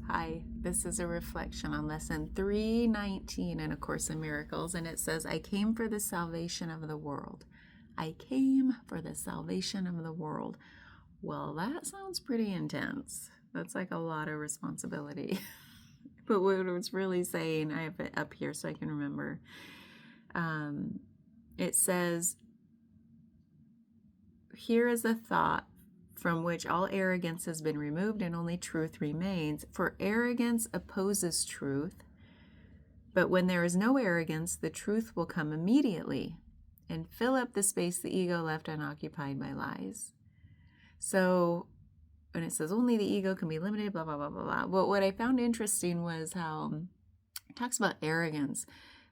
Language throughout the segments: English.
Hi, this is a reflection on lesson 319 in A Course in Miracles, and it says, I came for the salvation of the world. I came for the salvation of the world. Well, that sounds pretty intense. That's like a lot of responsibility. But what it's really saying, I have it up here so I can remember. It says, here is a thought from which all arrogance has been removed and only truth remains. For arrogance opposes truth, but when there is no arrogance, the truth will come immediately and fill up the space the ego left unoccupied by lies. So, and it says only the ego can be limited, blah, blah, blah, blah, blah. But what I found interesting was how it talks about arrogance,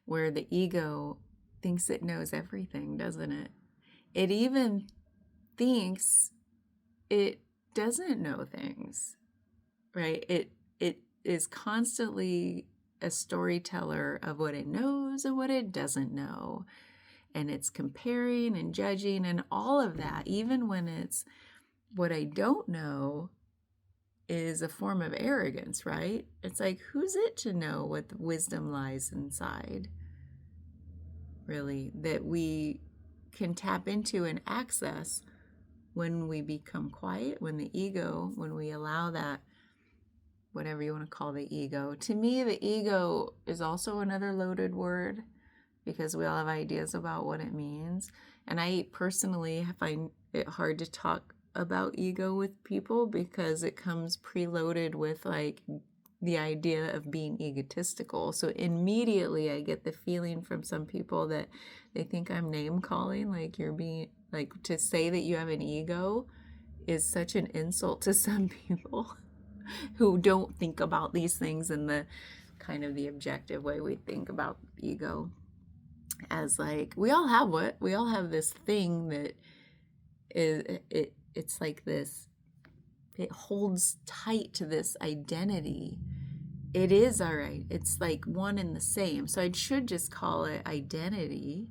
where the ego thinks it knows everything, doesn't it? It even thinks it doesn't know things, right? It is constantly a storyteller of what it knows and what it doesn't know. And it's comparing and judging and all of that, even when it's what I don't know, is a form of arrogance, right? It's like, who's it to know what the wisdom lies inside, really, that we can tap into and access when we become quiet, when we allow that, whatever you want to call the ego. To me, the ego is also another loaded word because we all have ideas about what it means. And I personally find it hard to talk about ego with people because it comes preloaded with like the idea of being egotistical. So immediately I get the feeling from some people that they think I'm name calling, like you're being, like, to say that you have an ego is such an insult to some people who don't think about these things in the kind of the objective way we think about ego, as like we all have this thing that is it's like this, it holds tight to this identity. It is all right. It's like one and the same. So I should just call it identity.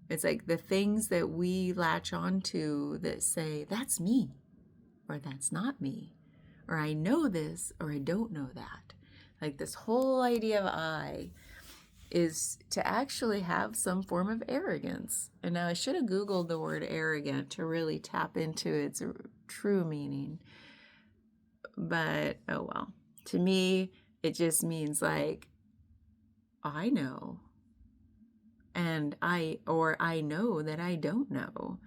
It's like the things that we latch onto that say, that's me, or that's not me, or I know this, or I don't know that. Like this whole idea of I is to actually have some form of arrogance. And now I should have Googled the word arrogant to really tap into its true meaning. But oh well. To me, it just means like, I know. And I know that I don't know.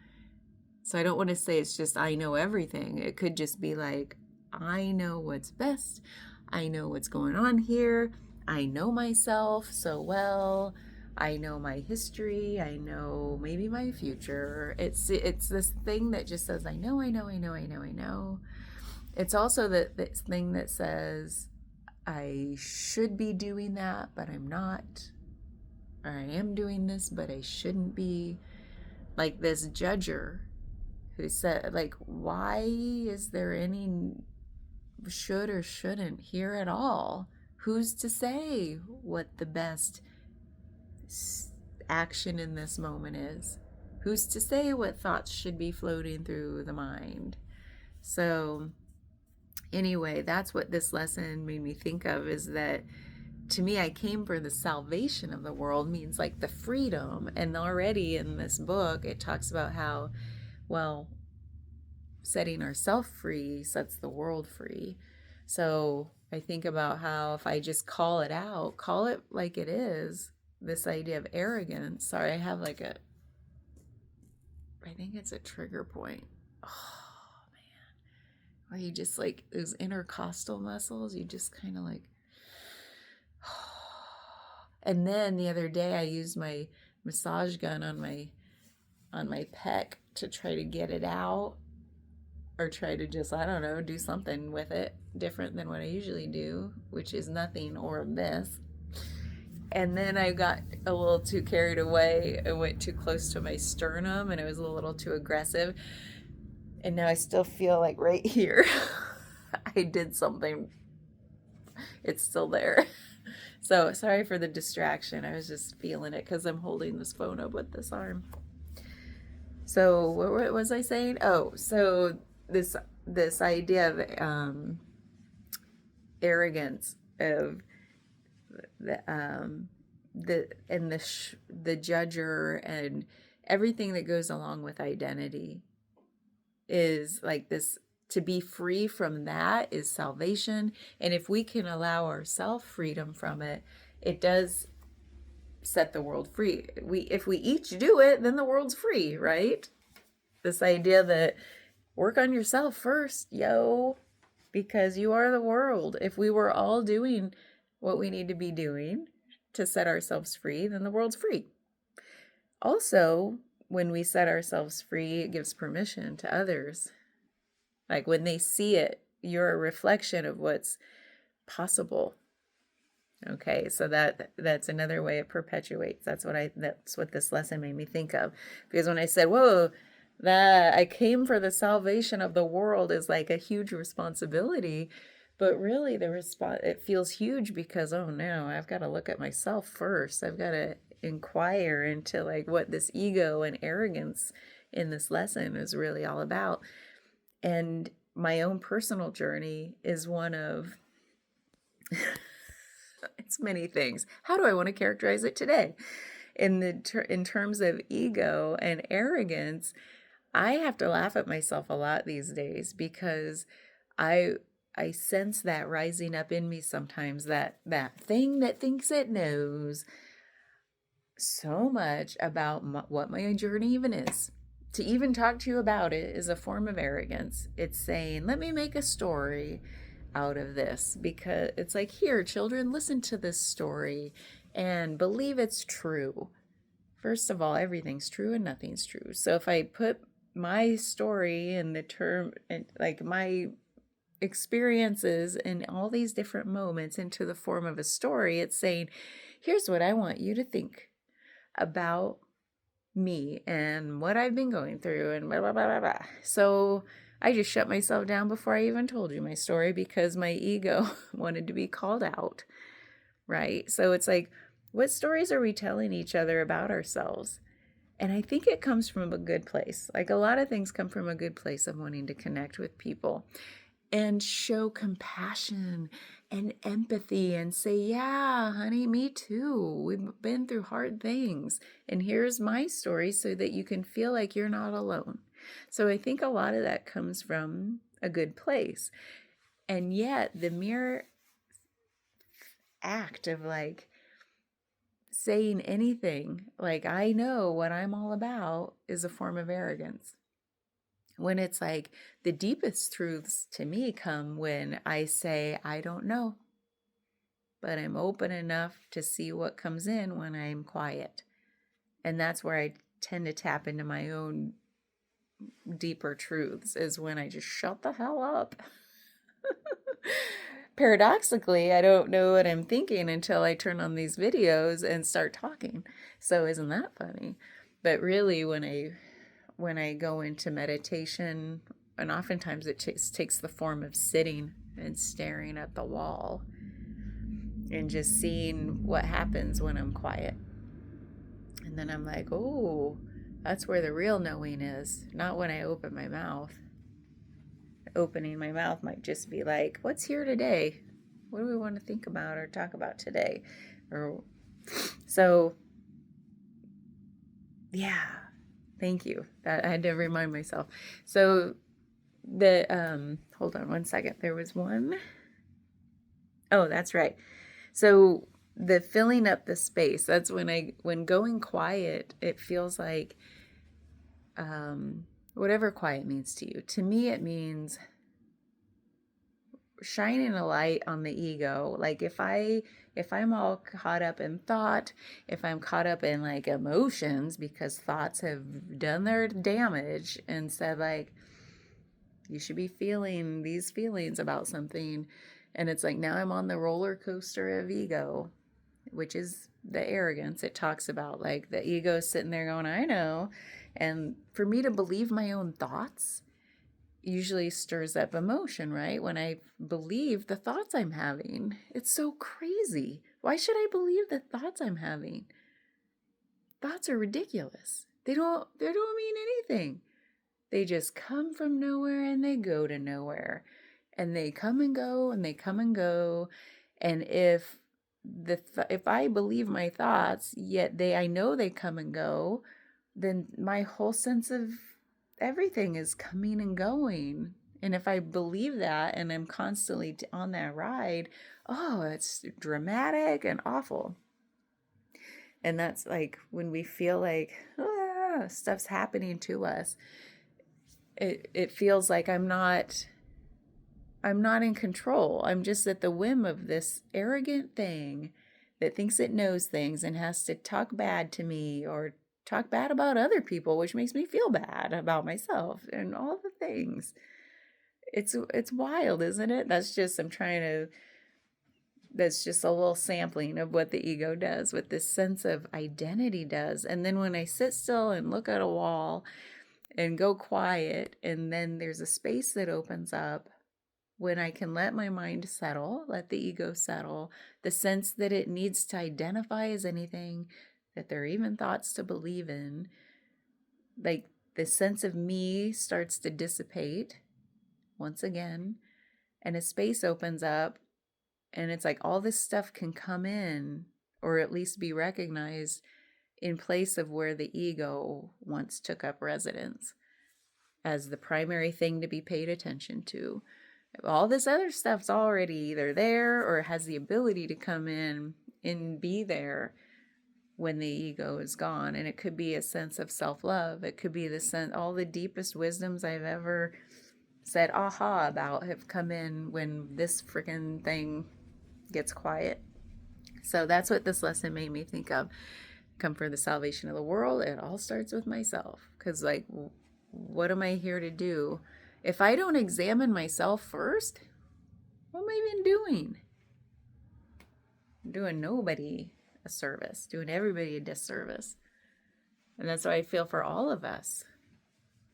So I don't want to say it's just I know everything. It could just be like, I know what's best. I know what's going on here. I know myself so well. I know my history. I know maybe my future. It's this thing that just says, I know. It's also this thing that says, I should be doing that, but I'm not. Or I am doing this, but I shouldn't be. Like this judger who said, like, why is there any should or shouldn't here at all? Who's to say what the best action in this moment is? Who's to say what thoughts should be floating through the mind? So anyway, that's what this lesson made me think of, is that to me, I came for the salvation of the world means like the freedom. And already in this book, it talks about how, well, setting ourselves free sets the world free. So I think about how if I just call it out, call it like it is, this idea of arrogance. Sorry, I have like I think it's a trigger point. Oh, man. Where you just like those intercostal muscles, you just kind of like, and then the other day I used my massage gun on my pec to try to get it out, or try to just, I don't know, do something with it different than what I usually do, which is nothing or this. And then I got a little too carried away. I went too close to my sternum and it was a little too aggressive. And now I still feel like right here I did something. It's still there. So sorry for the distraction. I was just feeling it because I'm holding this phone up with this arm. So what was I saying? Oh, so this idea of arrogance of the judger and everything that goes along with identity is like this. To be free from that is salvation. And if we can allow ourselves freedom from it, it does set the world free. If we each do it, then the world's free, right? This idea that work on yourself first, yo, because you are the world. If we were all doing what we need to be doing to set ourselves free, then the world's free. Also, when we set ourselves free, it gives permission to others. Like when they see it, you're a reflection of what's possible. Okay, so that's another way it perpetuates. That's what this lesson made me think of. Because when I said, whoa, that I came for the salvation of the world is like a huge responsibility, but really it feels huge because, oh no, I've got to look at myself first. I've got to inquire into like what this ego and arrogance in this lesson is really all about. And my own personal journey is one of it's many things. How do I want to characterize it today? In terms of ego and arrogance, I have to laugh at myself a lot these days because I sense that rising up in me sometimes, that thing that thinks it knows so much about what my journey even is. To even talk to you about it is a form of arrogance. It's saying, let me make a story out of this, because it's like, here, children, listen to this story and believe it's true. First of all, everything's true and nothing's true. So if I put my story and the term, and like my experiences in all these different moments into the form of a story, it's saying, here's what I want you to think about me and what I've been going through and blah, blah, blah, blah, blah. So I just shut myself down before I even told you my story because my ego wanted to be called out, right? So it's like, what stories are we telling each other about ourselves? And I think it comes from a good place. Like a lot of things come from a good place of wanting to connect with people and show compassion and empathy and say, yeah, honey, me too. We've been through hard things. And here's my story so that you can feel like you're not alone. So I think a lot of that comes from a good place. And yet the mere act of like saying anything, like I know what I'm all about, is a form of arrogance. When it's like the deepest truths to me come when I say, I don't know, but I'm open enough to see what comes in when I'm quiet. And that's where I tend to tap into my own deeper truths, is when I just shut the hell up. Paradoxically, I don't know what I'm thinking until I turn on these videos and start talking. So isn't that funny? But really, when I go into meditation, and oftentimes it takes the form of sitting and staring at the wall and just seeing what happens when I'm quiet. And then I'm like, oh, that's where the real knowing is, not when I open my mouth. Opening my mouth might just be like, what's here today? What do we want to think about or talk about today? So, yeah. Thank you. I had to remind myself. So hold on one second. There was one. Oh, that's right. So the filling up the space, that's when going quiet, it feels like, whatever quiet means to you. To me, it means shining a light on the ego. Like if I'm all caught up in thought, if I'm caught up in like emotions because thoughts have done their damage and said like, you should be feeling these feelings about something. And it's like, now I'm on the roller coaster of ego, which is the arrogance it talks about. Like the ego sitting there going, I know. And for me to believe my own thoughts usually stirs up emotion, right? When I believe the thoughts I'm having, it's so crazy. Why should I believe the thoughts I'm having? Thoughts are ridiculous. They don't mean anything. They just come from nowhere and they go to nowhere. and they come and go and they come and go. And if I believe my thoughts, yet I know they come and go, then my whole sense of everything is coming and going. And if I believe that and I'm constantly on that ride, oh, it's dramatic and awful. And that's like when we feel like stuff's happening to us, it feels like I'm not in control. I'm just at the whim of this arrogant thing that thinks it knows things and has to talk bad to me or talk bad about other people, which makes me feel bad about myself and all the things. It's wild, isn't it? That's just that's just a little sampling of what the ego does, what this sense of identity does. And then when I sit still and look at a wall and go quiet, and then there's a space that opens up when I can let my mind settle, let the ego settle, the sense that it needs to identify as anything, that there are even thoughts to believe in, like the sense of me starts to dissipate once again, and a space opens up, and it's like all this stuff can come in, or at least be recognized in place of where the ego once took up residence as the primary thing to be paid attention to. All this other stuff's already either there or has the ability to come in and be there when the ego is gone. And it could be a sense of self-love. It could be the sense, all the deepest wisdoms I've ever said aha about have come in when this freaking thing gets quiet. So that's what this lesson made me think of. Come for the salvation of the world. It all starts with myself. Because, like, what am I here to do? If I don't examine myself first, what am I even doing? I'm doing nobody a service, doing everybody a disservice. And that's what I feel for all of us.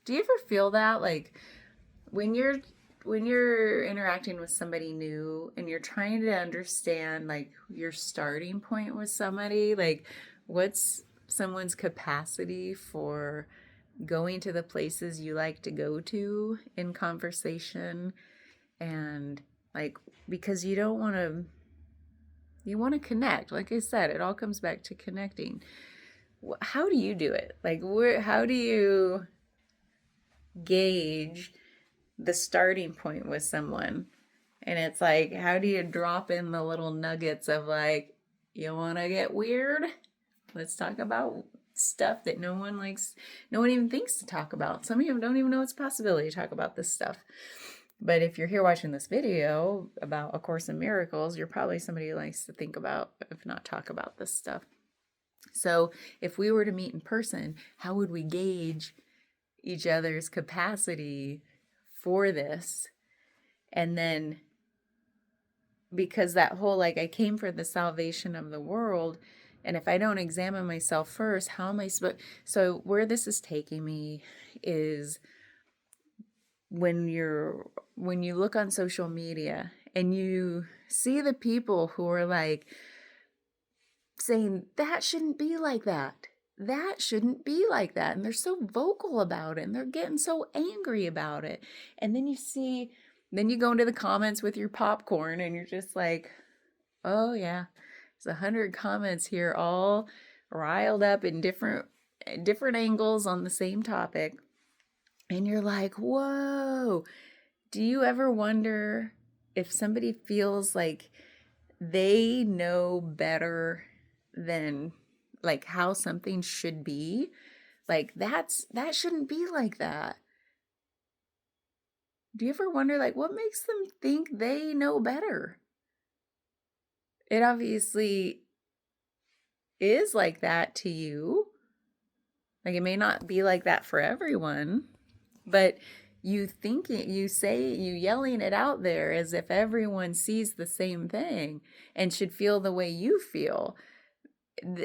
Do you ever feel that? Like, when you're interacting with somebody new and you're trying to understand, like, your starting point with somebody, like, what's someone's capacity for going to the places you like to go to in conversation, and like, because you want to connect. Like I said, it all comes back to connecting. How do you do it? Like, how do you gauge the starting point with someone? And it's like, how do you drop in the little nuggets of, like, you want to get weird? Let's talk about stuff that no one even thinks to talk about. Some of you don't even know it's a possibility to talk about this stuff. But if you're here watching this video about A Course in Miracles, you're probably somebody who likes to think about, if not talk about, this stuff. So if we were to meet in person, how would we gauge each other's capacity for this? And then, because that whole, like, I came for the salvation of the world, and if I don't examine myself first, how am I supposed? So where this is taking me is when you look on social media and you see the people who are like saying that shouldn't be like that. That shouldn't be like that. And they're so vocal about it and they're getting so angry about it. And then you go into the comments with your popcorn and you're just like, oh yeah, there's 100 comments here, all riled up in different angles on the same topic. And you're like, whoa. Do you ever wonder if somebody feels like they know better than, like, how something should be? Like, that shouldn't be like that. Do you ever wonder, like, what makes them think they know better? It obviously is like that to you. Like, it may not be like that for everyone, but you yelling it out there as if everyone sees the same thing and should feel the way you feel.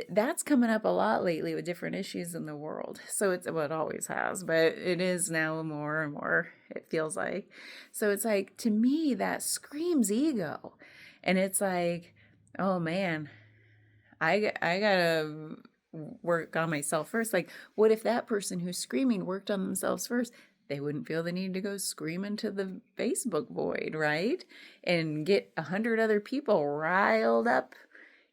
That's coming up a lot lately with different issues in the world. So it always has, but it is now more and more, it feels like. So it's like, to me, that screams ego. And it's like, oh man, I gotta work on myself first. Like, what if that person who's screaming worked on themselves first? They wouldn't feel the need to go scream into the Facebook void, right? And get 100 other people riled up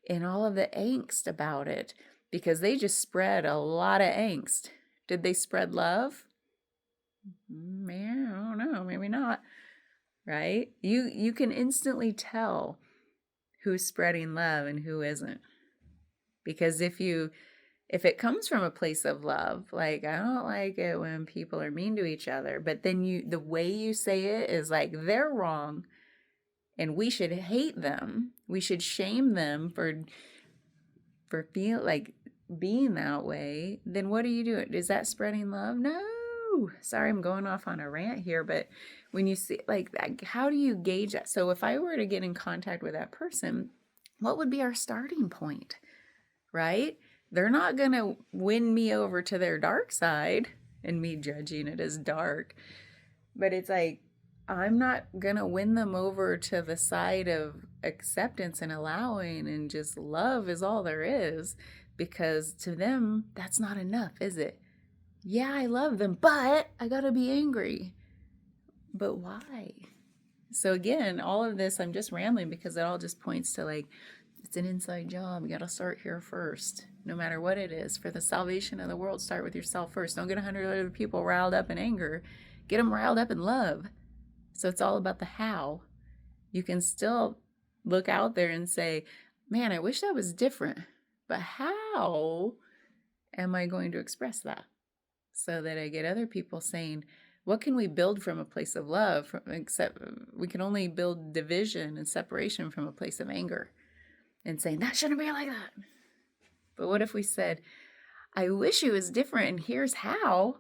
in all of the angst about it, because they just spread a lot of angst. Did they spread love? Man, I don't know, maybe not, right? You can instantly tell who's spreading love and who isn't. Because if it comes from a place of love, like, I don't like it when people are mean to each other, but then the way you say it is like they're wrong and we should hate them. We should shame them for feel like being that way. Then what are you doing? Is that spreading love? No. Sorry, I'm going off on a rant here, but when you see like that, how do you gauge that? So if I were to get in contact with that person, what would be our starting point? Right? They're not going to win me over to their dark side and me judging it as dark. But it's like, I'm not going to win them over to the side of acceptance and allowing and just love is all there is, because to them, that's not enough, is it? Yeah, I love them, but I got to be angry. But why? So again, all of this, I'm just rambling because it all just points to like, it's an inside job. You got to start here first, no matter what it is. For the salvation of the world, start with yourself first. Don't get 100 other people riled up in anger. Get them riled up in love. So it's all about the how. You can still look out there and say, man, I wish that was different. But how am I going to express that? So that I get other people saying, what can we build from a place of love? Except we can only build division and separation from a place of anger. And saying, that shouldn't be like that. But what if we said, I wish it was different, and here's how.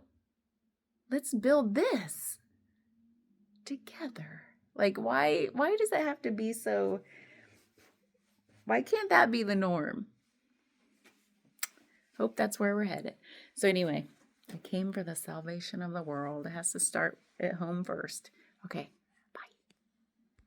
Let's build this together. Like, why does it have to be so? Why can't that be the norm? Hope that's where we're headed. So anyway, I came for the salvation of the world. It has to start at home first. Okay,